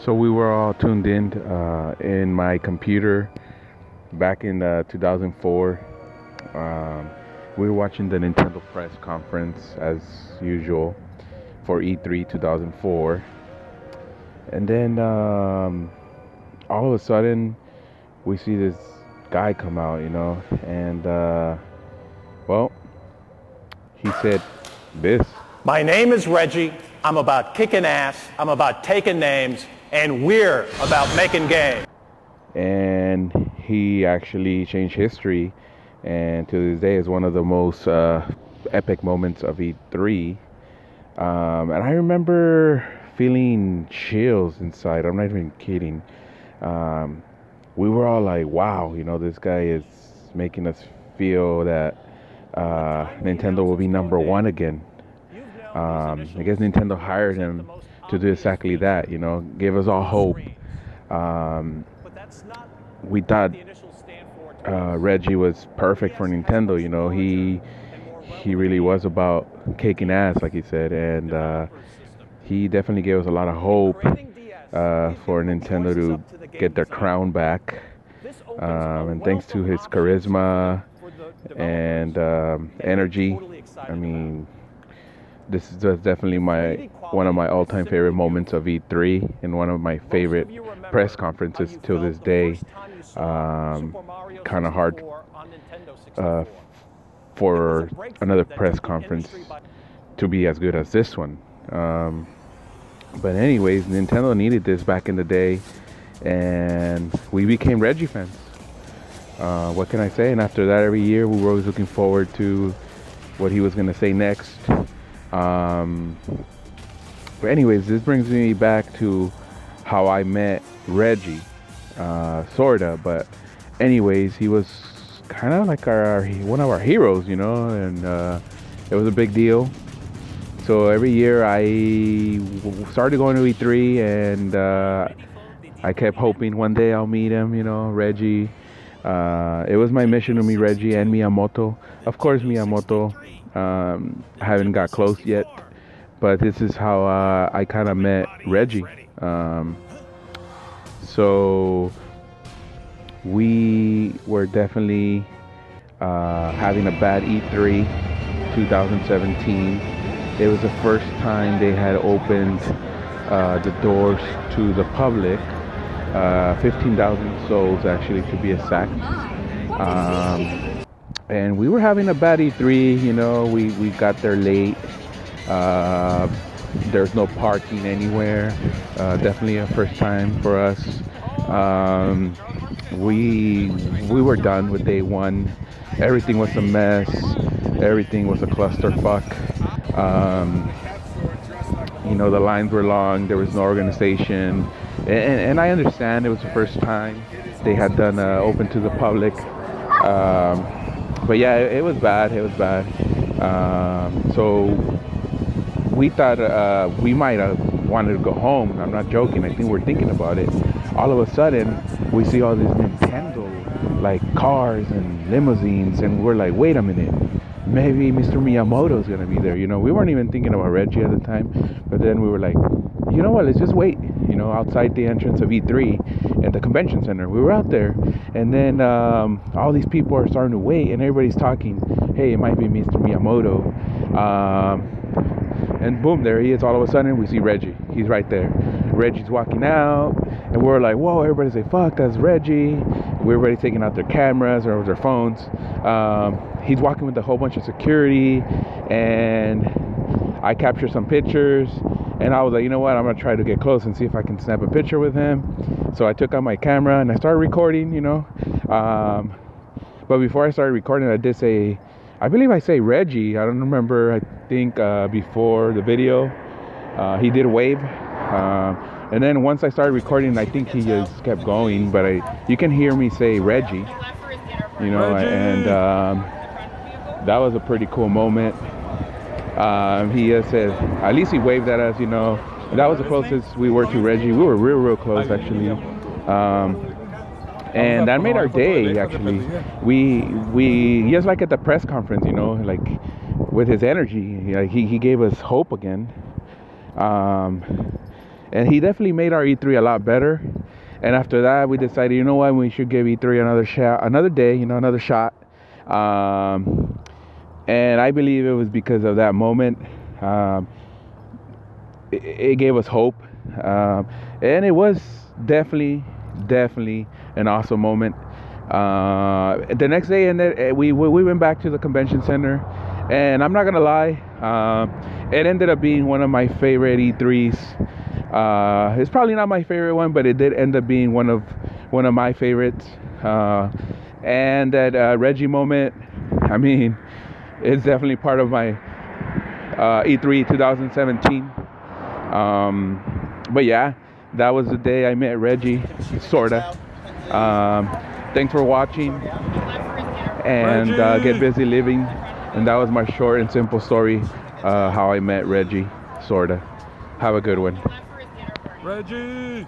So we were all tuned in my computer back in 2004. We were watching the Nintendo press conference as usual for E3 2004. And then all of a sudden we see this guy come out, and well, he said this. My name is Reggie. I'm about kicking ass. I'm about taking names. And we're about making game. And he actually changed history, and to this day is one of the most epic moments of E3. And I remember feeling chills inside. I'm not even kidding. We were all like, wow, this guy is making us feel that Nintendo will be number one again. I guess Nintendo hired him to do exactly that, gave us all hope. We thought Reggie was perfect for Nintendo, he really was about kicking ass, like he said, and he definitely gave us a lot of hope for Nintendo to get their crown back. And thanks to his charisma and energy, I mean, this is definitely one of my all-time favorite moments of E3 and one of my favorite press conferences till this day. Kind of hard for another press conference to be as good as this one. But anyways, Nintendo needed this back in the day, and we became Reggie fans. What can I say? And after that, every year we were always looking forward to what he was going to say next. But anyways, this brings me back to how I met Reggie, sorta. But anyways, he was kind of like one of our heroes, and it was a big deal. So every year I started going to E3, and I kept hoping one day I'll meet him, Reggie. It was my mission to meet Reggie and Miyamoto. Of course, Miyamoto, I haven't got close yet, but this is how I kind of met Reggie. So we were definitely having a bad E3 2017. It was the first time they had opened the doors to the public. 15,000 souls actually, to be exact. And we were having a bad E3, we got there late. There's no parking anywhere. Definitely a first time for us. We were done with day one. Everything was a mess. Everything was a clusterfuck. The lines were long. There was no organization. And I understand it was the first time they had done open to the public. But yeah, it was bad. So we thought we might have wanted to go home. I'm not joking. I think we're thinking about it. All of a sudden, we see all these Nintendo cars and limousines, and we're like, wait a minute. Maybe Mr. Miyamoto's gonna be there. We weren't even thinking about Reggie at the time. But then we were like, you know what? Let's just wait. Outside the entrance of E3 at the convention center. We were out there, and then all these people are starting to wait, and everybody's talking. Hey, it might be Mr. Miyamoto. And boom, there he is. All of a sudden, we see Reggie. He's right there. Reggie's walking out, and we're like, whoa! Everybody's like, fuck, that's Reggie. Everybody's taking out their cameras or their phones. He's walking with a whole bunch of security, and I captured some pictures. And I was like, you know what, I'm going to try to get close and see if I can snap a picture with him. So I took out my camera and I started recording, But before I started recording, I did say, I believe I say Reggie. I don't remember. I think before the video, he did wave. And then once I started recording, I think he just kept going. But you can hear me say Reggie, and that was a pretty cool moment. He said, at least he waved at us, And that was the closest we were to Reggie. We were real close, actually. And that made our day, actually. We just like at the press conference, with his energy, he gave us hope again. And he definitely made our E3 a lot better. And after that, we decided, you know what, we should give E3 another shot, another day, you know, another shot. And I believe it was because of that moment. It gave us hope. And it was definitely an awesome moment. The next day, and then we went back to the convention center. And I'm not going to lie, it ended up being one of my favorite E3s. It's probably not my favorite one, but it did end up being one of my favorites. And that Reggie moment, I mean, it's definitely part of my E3 2017. But yeah, that was the day I met Reggie, sorta. Thanks for watching, and get busy living. And that was my short and simple story, how I met Reggie, sorta. Have a good one. Reggie!